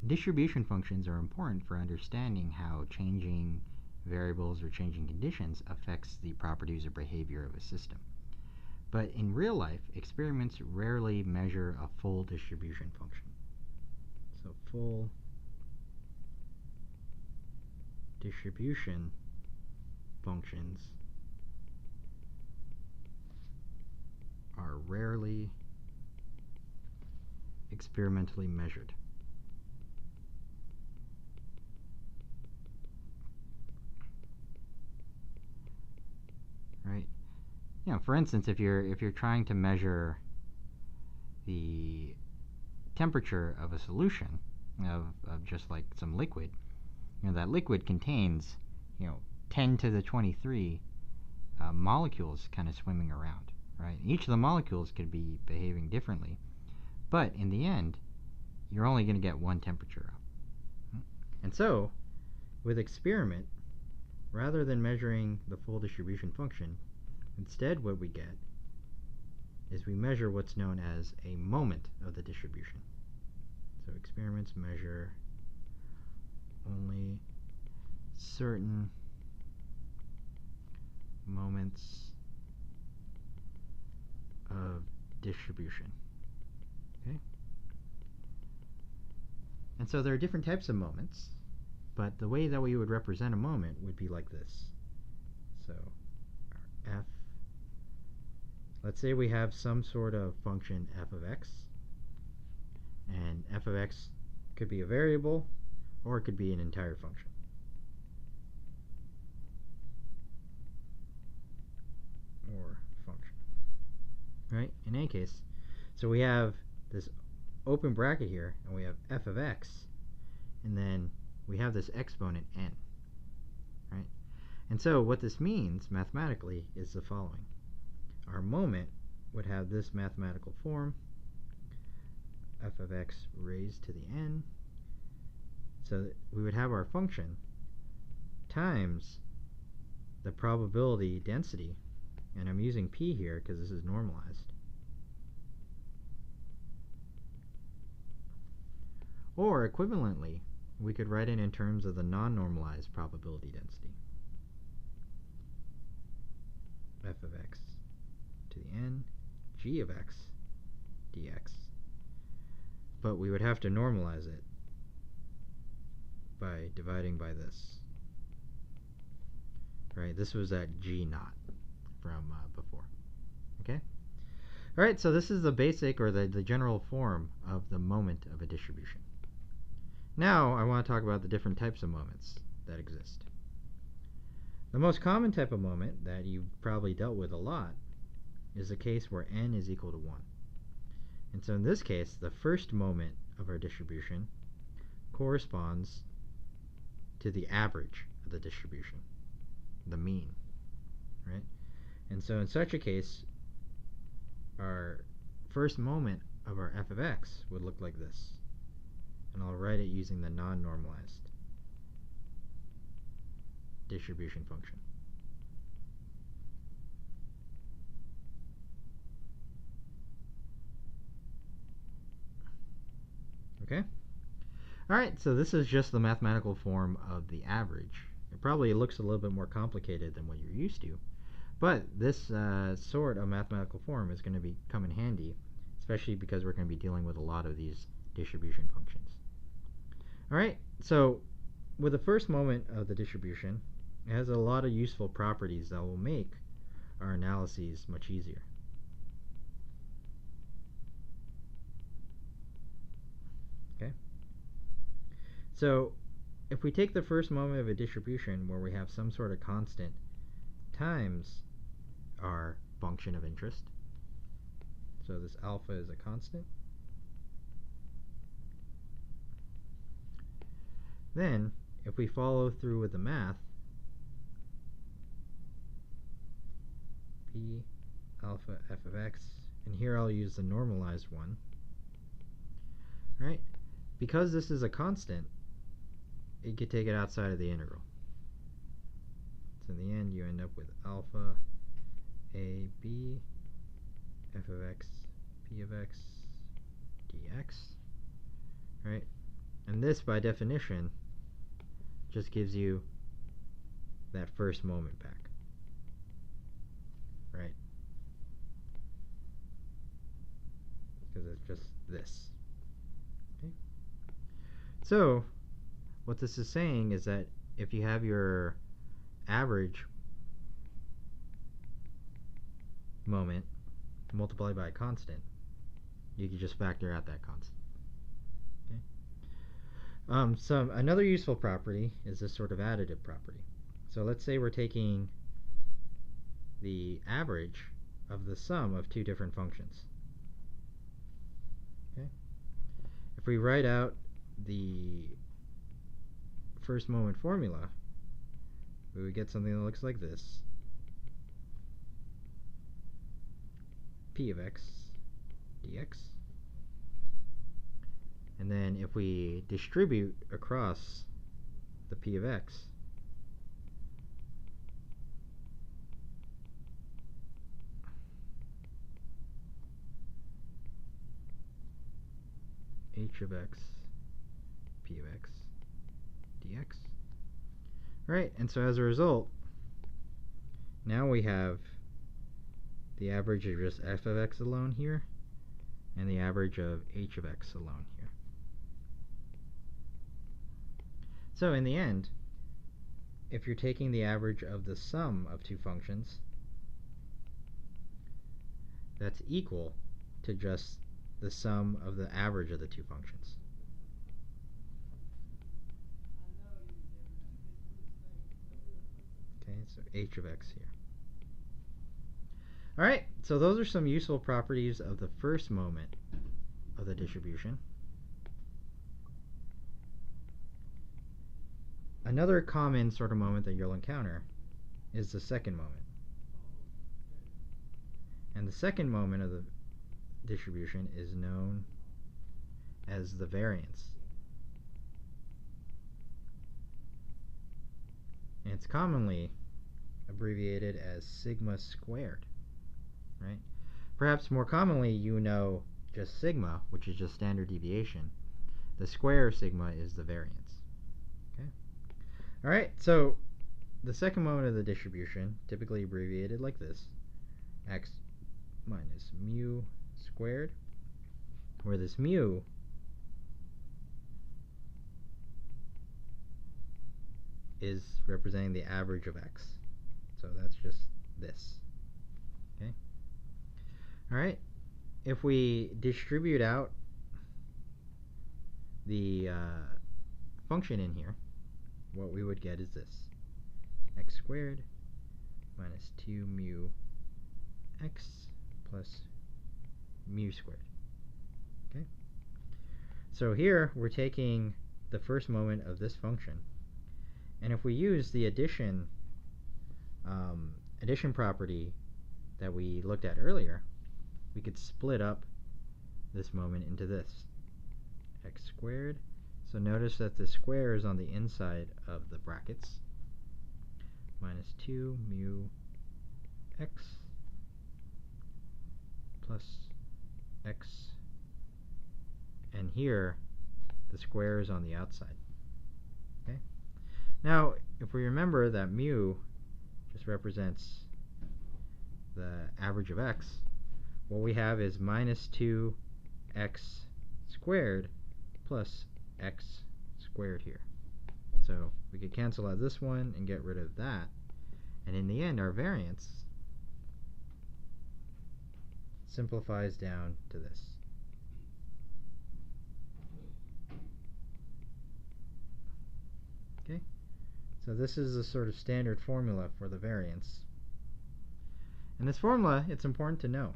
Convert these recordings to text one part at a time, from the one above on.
distribution functions are important for understanding how changing variables or changing conditions affects the properties or behavior of a system. But in real life, experiments rarely measure a full distribution function. So full distribution functions are rarely experimentally measured. Right? For instance, if you're trying to measure the temperature of a solution of just like some liquid, that liquid contains 10 to the 23 molecules kind of swimming around, right? Each of the molecules could be behaving differently, but in the end, you're only going to get one temperature up. And so, with experiment, rather than measuring the full distribution function, instead what we get is we measure what's known as a moment of the distribution. So experiments measure only certain moments of distribution. Okay? And so there are different types of moments, but the way that we would represent a moment would be like this. So our f, let's say we have some sort of function f of x, and f of x could be a variable or it could be an entire function. Or function. Right? In any case, so we have this open bracket here, and we have f of x, and then we have this exponent n. Right? And so what this means mathematically is the following. Our moment would have this mathematical form, f of x raised to the n. So that we would have our function times the probability density, and I'm using p here because this is normalized. Or equivalently, we could write it in terms of the non-normalized probability density. F of x to the n, g of x dx. But we would have to normalize it by dividing by this. Right? This was at g naught from before. Okay? All right, so this is the basic or the general form of the moment of a distribution. Now I want to talk about the different types of moments that exist. The most common type of moment that you've probably dealt with a lot is the case where n is equal to 1. And so in this case, the first moment of our distribution corresponds to the average of the distribution, the mean, right? And so in such a case, our first moment of our f of x would look like this. And I'll write it using the non-normalized distribution function. Okay? Alright, so this is just the mathematical form of the average. It probably looks a little bit more complicated than what you're used to, but this sort of mathematical form is going to come in handy, especially because we're going to be dealing with a lot of these distribution functions. Alright, so with the first moment of the distribution, it has a lot of useful properties that will make our analyses much easier. Okay? So if we take the first moment of a distribution where we have some sort of constant times our function of interest, so this alpha is a constant, then if we follow through with the math, p alpha f of x, and here I'll use the normalized one, right? Because this is a constant, you could take it outside of the integral. So in the end, you end up with alpha a b f of x p of x dx, right? And this, by definition, just gives you that first moment back. Right? Because it's just this. Okay? So, what this is saying is that if you have your average moment multiplied by a constant, you can just factor out that constant. Okay? Another useful property is this sort of additive property. So let's say we're taking the average of the sum of two different functions. Okay? If we write out the first moment formula, we would get something that looks like this. P of x dx. And then if we distribute across the P of x, h of x, P of x dx. Right, and so as a result, now we have the average of just f of x alone here, and the average of h of x alone here. So in the end, if you're taking the average of the sum of two functions, that's equal to just the sum of the average of the two functions. Okay, so h of x here. Alright, so those are some useful properties of the first moment of the distribution. Another common sort of moment that you'll encounter is the second moment. And the second moment of the distribution is known as the variance. And it's commonly abbreviated as sigma squared. Right? Perhaps more commonly you know just sigma, which is just standard deviation. The square of sigma is the variance. Okay? Alright, so the second moment of the distribution, typically abbreviated like this, x minus mu squared, where this mu is representing the average of x. So that's just this. Okay? Alright, if we distribute out the function in here, what we would get is this. X squared minus 2 mu x plus mu squared. Okay? So here we're taking the first moment of this function, and if we use the addition property that we looked at earlier, we could split up this moment into this. X squared. So notice that the square is on the inside of the brackets. Minus 2 mu x plus x. And here, the square is on the outside. Okay? Now, if we remember that mu just represents the average of x, what we have is minus 2x squared plus x squared here. So we could cancel out this one and get rid of that. And in the end, our variance simplifies down to this. Okay? So this is the sort of standard formula for the variance. And this formula, it's important to know,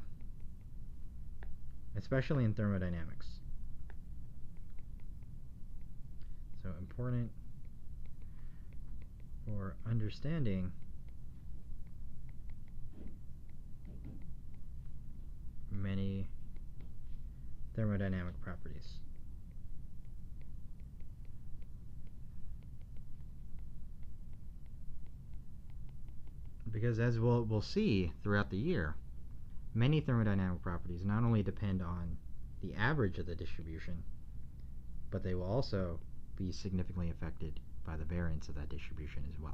especially in thermodynamics. So important for understanding many thermodynamic properties. Because as we'll see throughout the year, many thermodynamic properties not only depend on the average of the distribution, but they will also be significantly affected by the variance of that distribution as well.